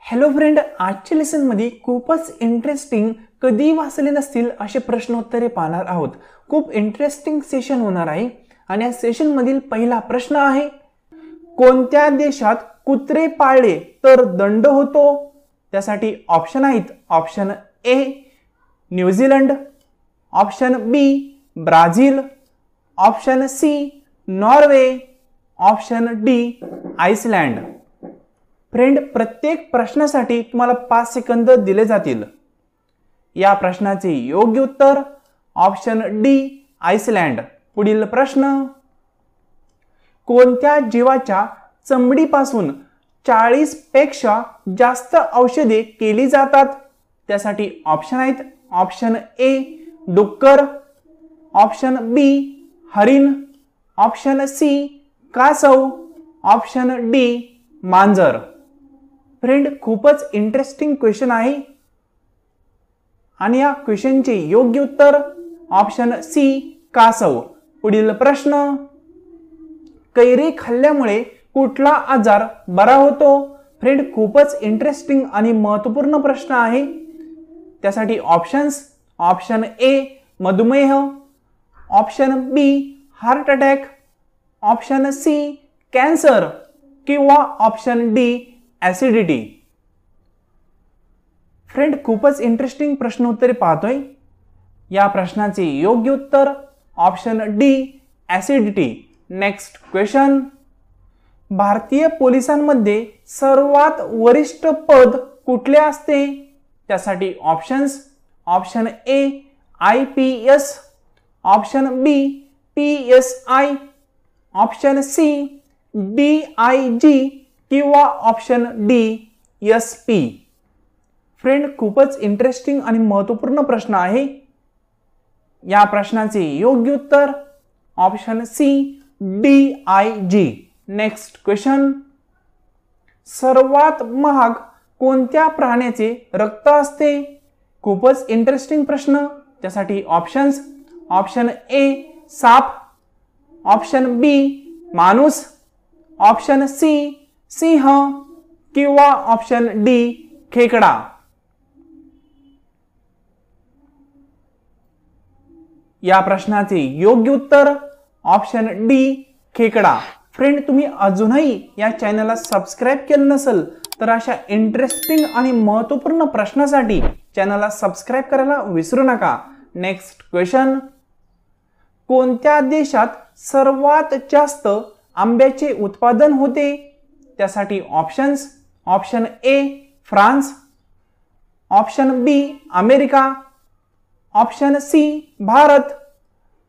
Hello friend, आजच्या लेसनमध्ये खूपच interesting, कधी वाचले नसतील असे प्रश्नोत्तरे पाहणार आहोत. खूप इंटरेस्टिंग सेशन होणार आहे आणि या सेशन मधील पहिला प्रश्न आहे, कोणत्या देशात कुत्रे पाळले तर दंड होतो? त्यासाठी ऑप्शन आहेत. Option A New Zealand, option B Brazil, option C Norway, option D Iceland. Friend, प्रत्येक प्रश्नासाठी तुम्हाला 5 सेकंद दिले जातील. या प्रश्नाचे योग्य उत्तर ऑप्शन डी आइसलँड. पुढील प्रश्न, कोणत्या जीवाच्या चमडीपासून 40 पेक्षा जास्त औषधे केली जातात? त्यासाठी ऑप्शन आहेत. ऑप्शन ए डुक्कर, ऑप्शन बी हरिण, ऑप्शन सी कासव, ऑप्शन डी मांजर. फ्रेंड, खूपच इंटरेस्टिंग क्वेश्चन आहे आणि या क्वेश्चनचे योग्य उत्तर ऑप्शन सी कासव. पुढील प्रश्न, कैरी खाल्ल्यामुळे कुठला आजार बरा होतो? फ्रेंड, खूपच इंटरेस्टिंग आणि महत्त्वपूर्ण प्रश्न आहे. त्यासाठी ऑप्शन्स, ऑप्शन ए मधुमेह, option B heart attack, option C cancer किंवा ऑप्शन डी ऍसिडिटी. फ्रेंड, खूपच इंटरेस्टिंग प्रश्न उत्तरे पाहतोय. या प्रश्नाचे योग्य उत्तर option D acidity. Next question, भारतीय पोलिसांमध्ये सर्वात वरिष्ठ पद कुठले असते? त्यासाठी options, option A IPS, option B PSI, option C DIG किंवा ऑप्शन डी SP. फ्रेंड, खूपच इंटरेस्टिंग आणि महत्त्वपूर्ण प्रश्न आहे. या प्रश्नाचे योग्य उत्तर option C DIG. Next question, सर्वात महाग कोणत्या प्राण्याचे रक्त असते? खूपच इंटरेस्टिंग प्रश्न. त्यासाठी ऑप्शन्स, ऑप्शन ए साप, ऑप्शन बी माणूस, ऑप्शन सी सिंह किंवा ऑप्शन डी खेकडा. या प्रश्नाचे योग्य उत्तर ऑप्शन डी खेकडा. फ्रेंड, तुम्ही अजूनही या चॅनलला सबस्क्राईब केलं नसेल तर अशा इंटरेस्टिंग आणि महत्त्वपूर्ण प्रश्नासाठी चॅनलला सबस्क्राईब करायला विसरू नका. नेक्स्ट क्वेश्चन, कोणत्या देशात सर्वात जास्त आंब्याचे उत्पादन होते? त्यासाठी options, option A France, option B America, option C Bharat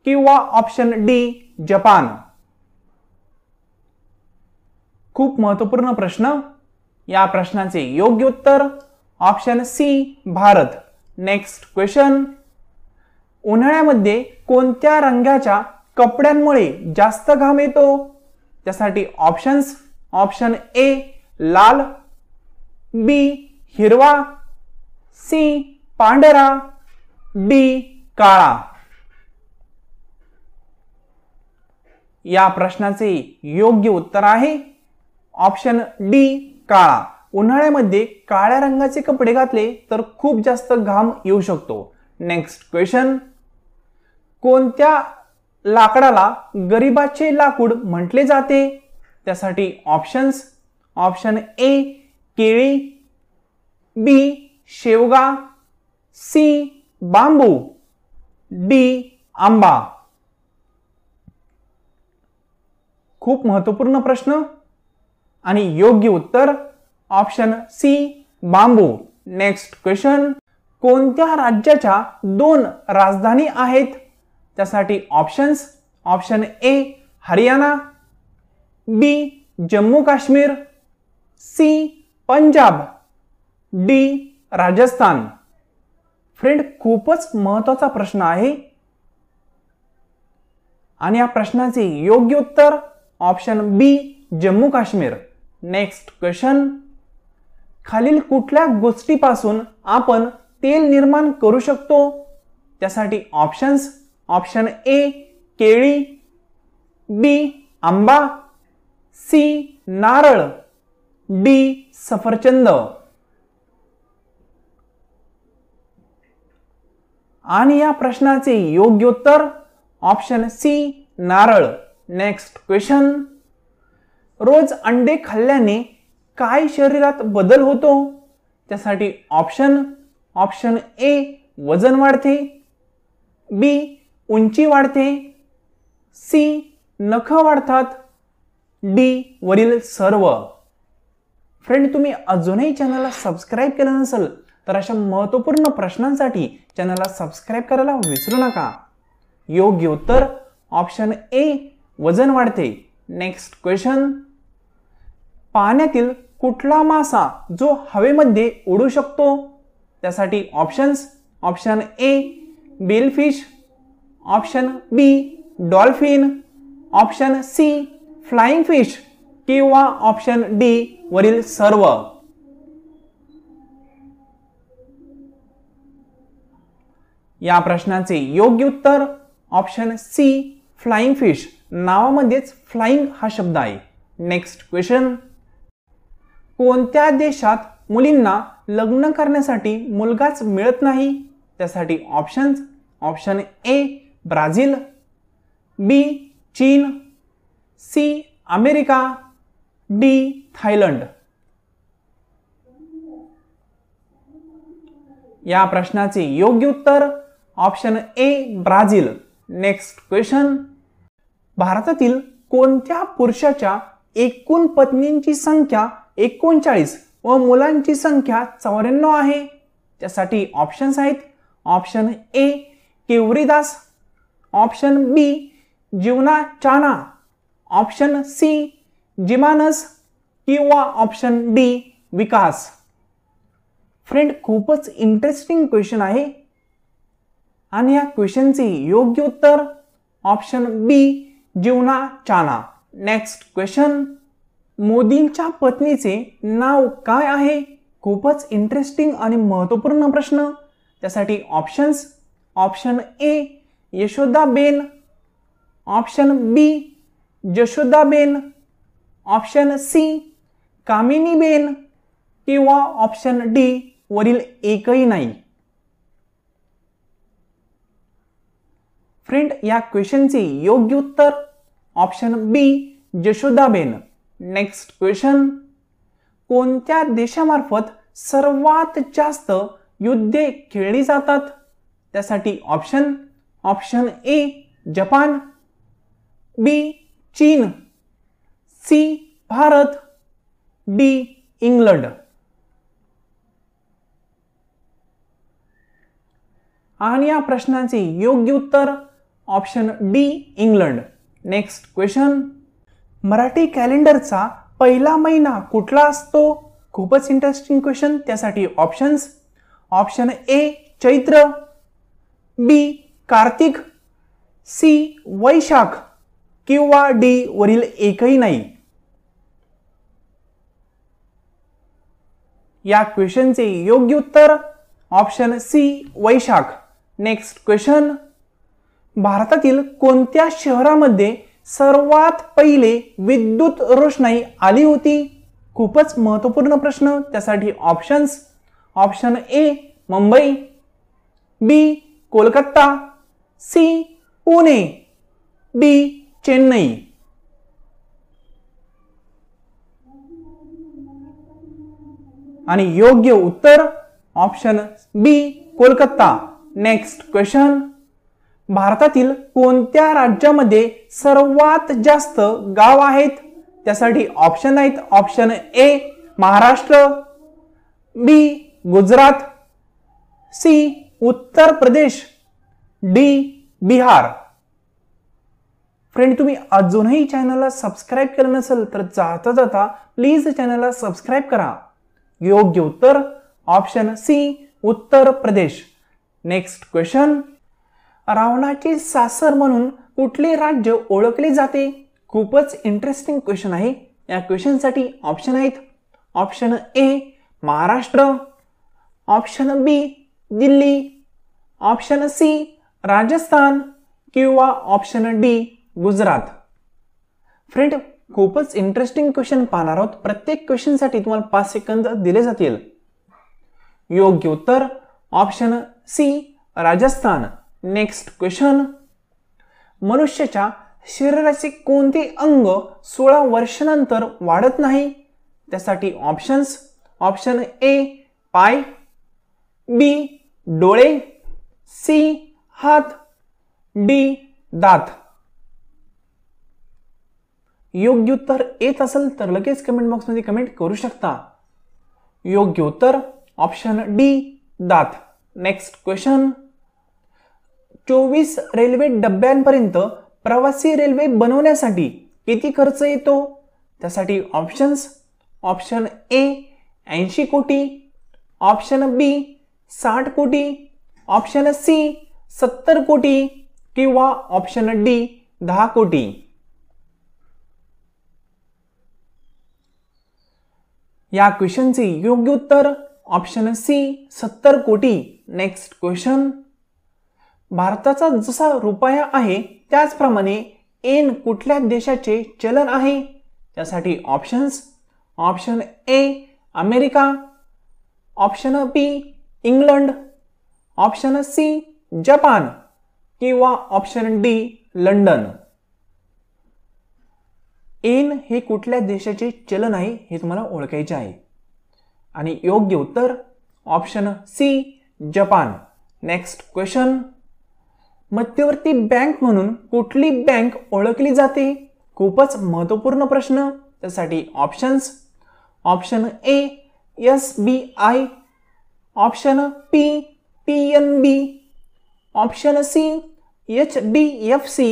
किंवा ऑप्शन डी जपान. खूप महत्त्वपूर्ण प्रश्न. या प्रश्नाचे योग्य उत्तर option C Bharat. Next question, उन्हाळ्यामध्ये कोणत्या रंगाच्या कपड्यांमुळे जास्त घाम येतो? त्यासाठी ऑप्शन्स, ऑप्शन ए लाल, बी हिरवा, सी पांढरा, डी काळा. या प्रश्नाचे योग्य उत्तर आहे ऑप्शन डी काळा. उन्हाळ्यामध्ये काळ्या रंगाचे कपडे घातले तर खूप जास्त घाम येऊ शकतो. नेक्स्ट क्वेश्चन, कोणत्या लाकडाला गरिबाचे लाकूड म्हटले जाते? त्यासाठी ऑप्शन्स, ऑप्शन ए केळी, बी शेवगा, सी बांबू, डी आंबा. खूप महत्त्वपूर्ण प्रश्न आणि योग्य उत्तर option C bamboo. Next question, कोणत्या राज्याच्या 2 राजधानी आहेत? त्यासाठी options, option A Haryana, B Jammu Kashmir, C Punjab, D Rajasthan. Friend, खूपच महत्त्वाचा प्रश्न आहे आणि या प्रश्नाचे योग्य उत्तर option B Jammu Kashmir. Next question, खालील कुठल्या गोष्टीपासून आपण तेल निर्माण करू शकतो? त्यासाठी ऑप्शन्स, ऑप्शन ए केळी, बी आंबा, सी नारळ, डी सफरचंद. आणि या प्रश्नाचे योग्य उत्तर ऑप्शन सी नारळ. Next question. रोज अंडे खाल्ल्याने काय शरीरात बदल होतो? त्यासाठी ऑप्शन ए वजन वाढते, बी उंची वाढते, सी नख वाढतात, डी वरील सर्व. फ्रेंड, तुम्ही अजूनही चॅनलला सबस्क्राईब केलं नसेल तर अशा महत्त्वपूर्ण प्रश्नांसाठी चॅनलला सबस्क्राईब करायला विसरू नका. योग्य उत्तर ऑप्शन ए वजन वाढते. Next question. पाण्यातील कुठला मासा जो हवेमध्ये उडू शकतो? त्यासाठी option A bellfish, option B dolphin, option C flying fish किंवा ऑप्शन डी वरील सर्व. या प्रश्नाचे योग्य उत्तर ऑप्शन सी फ्लाइंग फिश. नावामध्येच फ्लाइंग हा शब्द आहे. Next question. कोणत्या देशात मुलींना लग्न करण्यासाठी मुलगाच मिळत नाही? त्यासाठी ऑप्शन ए ब्राझील, बी चीन, सी अमेरिका, डी थायलंड. या प्रश्नाचे योग्य उत्तर option A Brazil. Next question. भारतातील कोणत्या पुरुषाच्या एकूण पत्नींची संख्या 39 व मुलांची संख्या 94 आहे? त्यासाठी ऑप्शन्स आहेत. ऑप्शन ए केवरीदास, ऑप्शन बी जीवना चाना, ऑप्शन सी जिमानस किंवा ऑप्शन डी विकास. फ्रेंड, खूपच इंटरेस्टिंग क्वेश्चन आहे आणि या क्वेश्चनचे योग्य उत्तर ऑप्शन बी जीवना चाना. Next question. मोदींच्या पत्नीचे नाव काय आहे? खूपच इंटरेस्टिंग आणि महत्त्वपूर्ण प्रश्न. त्यासाठी option A Yashodaben, option B Jashodaben, option C Kaminiben किंवा ऑप्शन डी वरील एकही नाही. फ्रेंड, या क्वेश्चनचे योग्य उत्तर option B Jashodaben. Next question. कोणत्या देशामार्फत सर्वात जास्त युद्धे खेळली जातात? त्यासाठी ऑप्शन ए जपान, बी चीन, सी भारत, डी इंग्लंड. आणि या प्रश्नाचे योग्य उत्तर option D England. Next question. Marathi कॅलेंडरचा पहिला महिना कुठला असतो? खूपच इंटरेस्टिंग क्वेश्चन. त्यासाठी option A Chaitra, B Kartik, C Vaishakh किंवा डी वरील एकही नाही. या क्वेश्चनचे योग्य उत्तर option C Vaishakh. Next question. भारतातील कोणत्या शहरामध्ये सर्वात पहिले विद्युत रोषणाई आली होती? खूपच महत्त्वपूर्ण प्रश्न. त्यासाठी option A Mumbai, B Kolkata, C Pune, D Chennai. आणि योग्य उत्तर option B Kolkata. Next question. भारतातील कोणत्या राज्यामध्ये सर्वात जास्त गाव आहेत? त्यासाठी option A Maharashtra, B Gujarat, C Uttar Pradesh, D Bihar. Friend, तुम्ही अजूनही चॅनलला सबस्क्राईब केलं नसेल तर जाता प्लीज चॅनलला सबस्क्राईब करा. योग्य उत्तर ऑप्शन सी उत्तर प्रदेश. Next question. रावणाचे सासर म्हणून कुठले राज्य ओळखले जाते? खूपच इंटरेस्टिंग क्वेश्चन आहे. या क्वेश्चनसाठी option A Maharashtra, option B Delhi, option C Rajasthan किंवा ऑप्शन डी गुजरात. फ्रेंड, खूपच इंटरेस्टिंग क्वेश्चन पाहणार आहोत. प्रत्येक क्वेश्चनसाठी तुम्हाला 5 सेकंद दिले जातील. योग्य उत्तर option C Rajasthan. Next question, मनुष्याच्या शरीराचे कोणते अंग 16 वर्षानंतर वाढत नाही? त्यासाठी ऑप्शन्स. ऑप्शन ए पाय, बी डोळे, सी हात, डी दात. योग्य उत्तर येत असेल तर लगेच कमेंट बॉक्समध्ये कमेंट करू शकता. योग्य उत्तर ऑप्शन डी दात. नेक्स्ट क्वेश्चन, 24 रेल्वे डब्यांपर्यंत प्रवासी रेल्वे बनवण्यासाठी किती खर्च येतो? त्यासाठी ऑप्शन्स. ऑप्शन ए 80 कोटी, ऑप्शन बी 60 कोटी, ऑप्शन सी 70 कोटी किंवा ऑप्शन डी 10 कोटी. या क्वेश्चनचे योग्य उत्तर ऑप्शन सी 70 कोटी. नेक्स्ट क्वेश्चन, भारताचा जसा रुपया आहे त्याचप्रमाणे येन कुठल्या देशाचे चलन आहे? त्यासाठी options. Option A America, option B England, option C Japan किंवा ऑप्शन डी लंडन. येन हे कुठल्या देशाचे चलन आहे हे तुम्हाला ओळखायचे आहे आणि योग्य उत्तर option C Japan. Next question, मध्यवर्ती बँक म्हणून कुठली बँक ओळखली जाते? खूपच महत्त्वपूर्ण प्रश्न. त्यासाठी options. Option A SBI, option B PNB, option C HDFC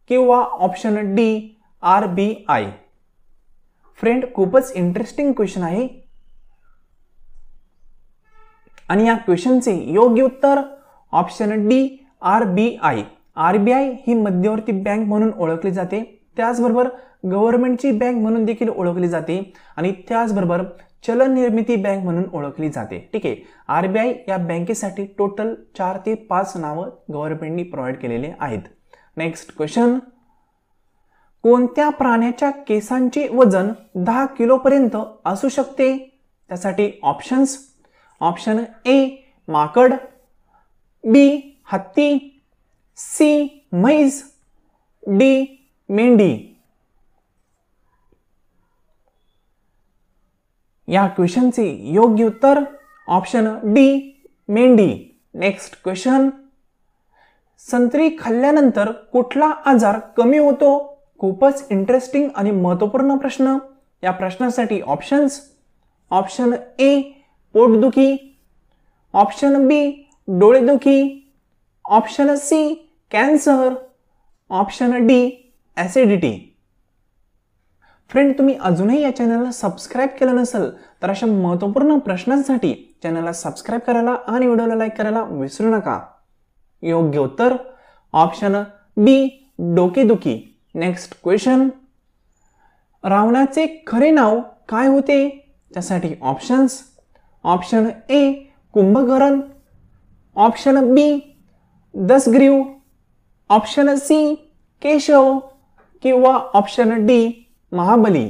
किंवा ऑप्शन डी RBI. फ्रेंड, खूपच इंटरेस्टिंग क्वेश्चन आहे आणि या क्वेश्चनचे योग्य उत्तर ऑप्शन डी RBI. RBI ही मध्यवर्ती बँक म्हणून ओळखली जाते, त्याचबरोबर गव्हर्नमेंटची बँक म्हणून देखील ओळखली जाते आणि त्याचबरोबर चलन निर्मिती बँक म्हणून ओळखली जाते. ठीक आहे, RBI या बँकेसाठी टोटल 4 ते 5 नावं गव्हर्नमेंटनी प्रोव्हाइड केलेले आहेत. नेक्स्ट क्वेश्चन, कोणत्या प्राण्याच्या केसांचे वजन 10 किलोपर्यंत असू शकते? त्यासाठी ऑप्शन्स. ऑप्शन ए माकड, बी हत्ती, सी म्हैस, डी मेंढी. या क्वेश्चनचे योग्य उत्तर ऑप्शन डी मेंढी. नेक्स्ट क्वेश्चन, संत्री खाल्ल्यानंतर कुठला आजार कमी होतो? खूपच इंटरेस्टिंग आणि महत्त्वपूर्ण प्रश्न. या प्रश्नासाठी ऑप्शन्स. ऑप्शन ए पोटदुखी, ऑप्शन बी डोळेदुखी, option C cancer, option D acidity. Friend, तुम्ही अजूनही या चॅनलला सबस्क्राईब केलं नसेल तर अशा महत्त्वपूर्ण प्रश्नांसाठी चॅनलला सबस्क्राईब करायला आणि व्हिडिओला लाईक करायला विसरू नका. योग्य उत्तर ऑप्शन बी डोकेदुखी. नेक्स्ट क्वेश्चन, रावणाचे खरे नाव काय होते? त्यासाठी options. Option A Kumbhakarna, option B Dasgriv, option C Keshav किंवा ऑप्शन डी महाबली.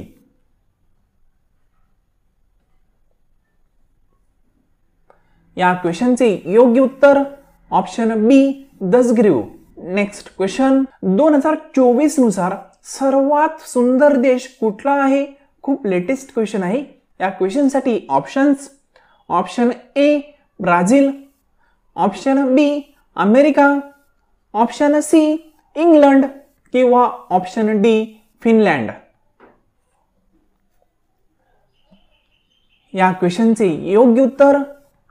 या क्वेश्चनचे योग्य उत्तर option B Dasgriv. Next question, 2024 नुसार सर्वात सुंदर देश कुठला आहे? खूप लेटेस्ट क्वेश्चन आहे. या क्वेश्चनसाठी options. Option A Brazil, option B America, option C England किंवा ऑप्शन डी फिनलँड. या क्वेश्चनचे योग्य उत्तर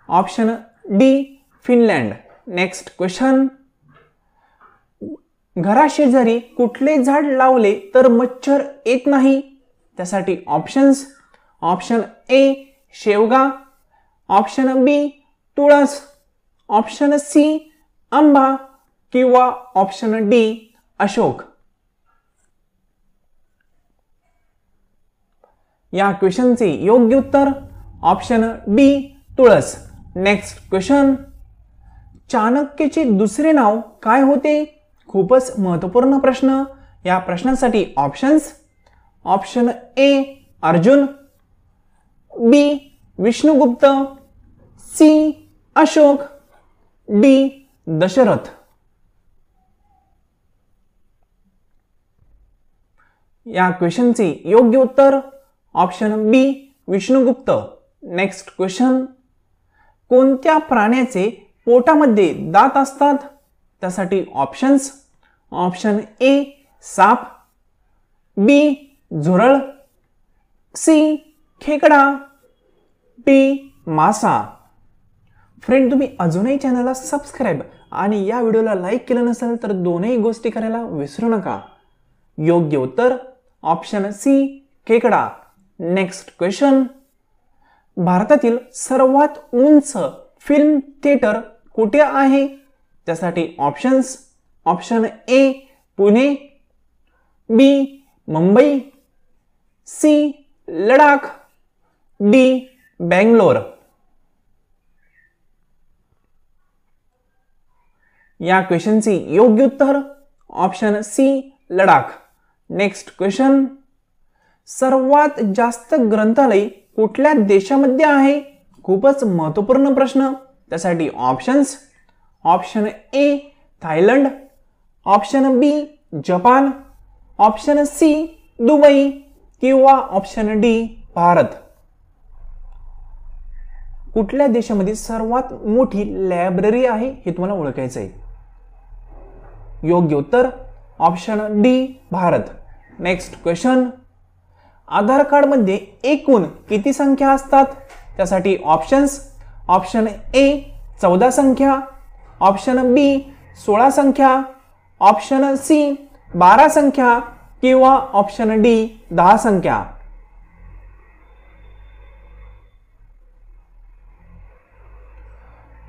option D Finland. Next question, घराशेजारी कुठले झाड लावले तर मच्छर येत नाही? त्यासाठी ऑप्शन्स. ऑप्शन ए शेवगा, ऑप्शन बी तुळस, ऑप्शन सी आंबा किंवा ऑप्शन डी अशोक. या क्वेश्चनचे योग्य उत्तर ऑप्शन डी तुळस. नेक्स्ट क्वेश्चन, चाणक्यचे दुसरे नाव काय होते? खूपच महत्त्वपूर्ण प्रश्न. या प्रश्नासाठी options. Option A Arjun, B Vishnugupta, C Ashok, D Dasharath. या क्वेश्चनचे योग्य उत्तर option B Vishnugupta. Next question, कोणत्या प्राण्याचे पोटामध्ये दात असतात? त्यासाठी ऑप्शन्स, ऑप्शन ए साप, बी झुरळ, सी खेकडा, डी मासा. फ्रेंड, तुम्ही अजूनही चॅनलला सबस्क्राईब आणि या व्हिडिओला लाईक केलं नसेल तर दोनही गोष्टी करायला विसरू नका. योग्य उत्तर ऑप्शन सी खेकडा. नेक्स्ट क्वेश्चन, भारतातील सर्वात उंच फिल्म थिएटर कुठे आहे? त्यासाठी options, option A Pune, B Mumbai, C Ladakh, D Bangalore. या क्वेश्चनचे योग्य उत्तर option C Ladakh. Next question, सर्वात जास्त ग्रंथालय कुठल्या देशामध्ये आहे? खूपच महत्त्वपूर्ण प्रश्न. त्यासाठी options, option A Thailand, option B Japan, option C Dubai किंवा ऑप्शन डी भारत. कुठल्या देशामध्ये सर्वात मोठी लायब्ररी आहे हे तुम्हाला ओळखायचं आहे. योग्य उत्तर option D Bharat. Next question, Aadhaar card मध्ये एकूण किती संख्या असतात? त्यासाठी ऑप्शन्स, ऑप्शन ए 14 संख्या, ऑप्शन बी 16 संख्या, ऑप्शन सी 12 संख्या किंवा ऑप्शन डी 10 संख्या.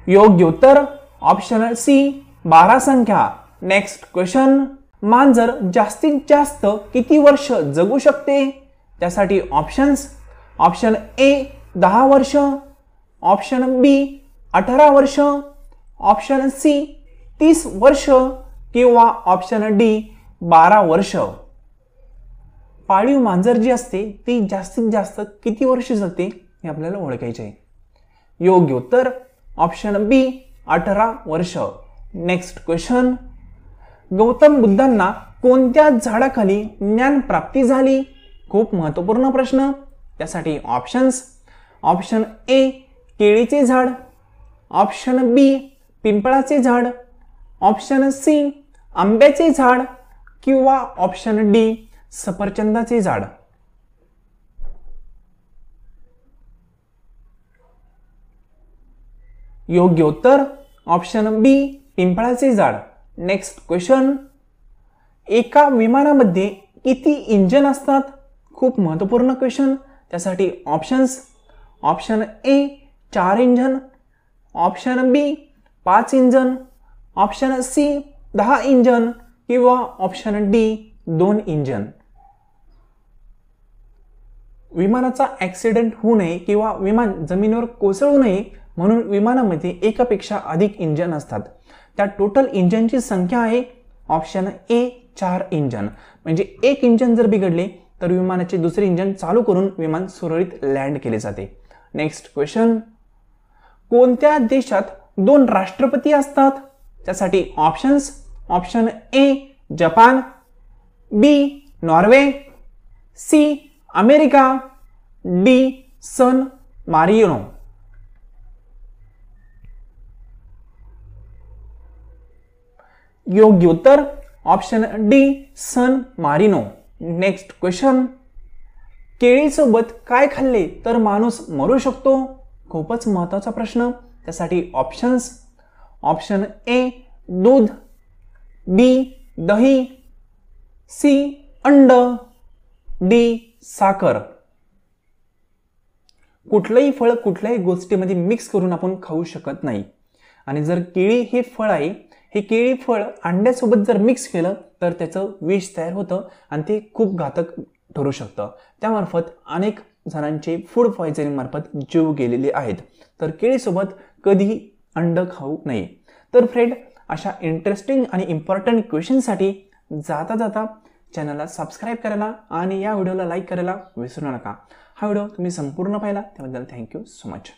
योग्य उत्तर ऑप्शन सी 12 संख्या. नेक्स्ट क्वेश्चन, मांजर जास्तीत जास्त किती वर्ष जगू शकते? त्यासाठी ऑप्शन्स, ऑप्शन ए 10 वर्ष, ऑप्शन बी 18 वर्ष, ऑप्शन सी 30 वर्ष किंवा ऑप्शन डी 12 वर्ष. पाळीव मांजर जी असते ती जास्तीत जास्त किती वर्ष जगते हे आपल्याला ओळखायचे आहे. योग्य उत्तर ऑप्शन बी 18 वर्ष. नेक्स्ट क्वेश्चन, गौतम बुद्धांना कोणत्या झाडाखाली ज्ञान प्राप्ती झाली? खूप महत्त्वपूर्ण प्रश्न. त्यासाठी ऑप्शन्स, ऑप्शन ए केळीचे झाड, ऑप्शन बी पिंपळाचे झाड, ऑप्शन सी आंब्याचे झाड किंवा ऑप्शन डी सफरचंदाचे झाड. योग्य उत्तर ऑप्शन बी पिंपळाचे झाड. नेक्स्ट क्वेश्चन, एका विमानामध्ये किती इंजन असतात? खूप महत्त्वपूर्ण क्वेश्चन. त्यासाठी options, option A 4 engine, option B 5 engine, option C 10 engine किंवा ऑप्शन डी 2 इंजन. विमानाचा ॲक्सिडेंट होऊ नये किंवा विमान जमिनीवर कोसळू नये म्हणून विमानामध्ये एकापेक्षा अधिक इंजन असतात. त्या टोटल इंजनची संख्या आहे ऑप्शन ए 4 इंजन. म्हणजे एक इंजन जर बिघडले तर विमानाचे दुसरे इंजन चालू करून विमान सुरळीत लँड केले जाते. नेक्स्ट क्वेश्चन, कोणत्या देशात 2 राष्ट्रपती असतात? त्यासाठी options, option A Japan, B Norway, C America, D San Marino. योग्य उत्तर option D San Marino. Next question, केळीसोबत काय खाल्ले तर माणूस मरू शकतो? खूपच महत्त्वाचा प्रश्न. त्यासाठी ऑप्शन्स, ऑप्शन ए दूध, बी दही, सी अंड, डी साखर. कुठलंही फळ कुठल्याही गोष्टीमध्ये मिक्स करून आपण खाऊ शकत नाही. आणि जर केळी हे फळ आहे, हे केळी फळ अंड्यासोबत जर मिक्स केलं तर त्याचं विष तयार होतं आणि ते खूप घातक ठरू शकतं. त्यामार्फत अनेक जणांचे फूड पॉयझनिंग मार्फत जीव गेलेले आहेत. तर केळीसोबत कधीही अंड खाऊ नये. तर फ्रेंड, अशा इंटरेस्टिंग आणि इम्पॉर्टंट क्वेश्चनसाठी जाता जाता चॅनलला सबस्क्राईब करायला आणि या व्हिडिओला लाईक करायला विसरू नका. हा व्हिडिओ तुम्ही संपूर्ण पाहिला त्याबद्दल थँक्यू सो मच.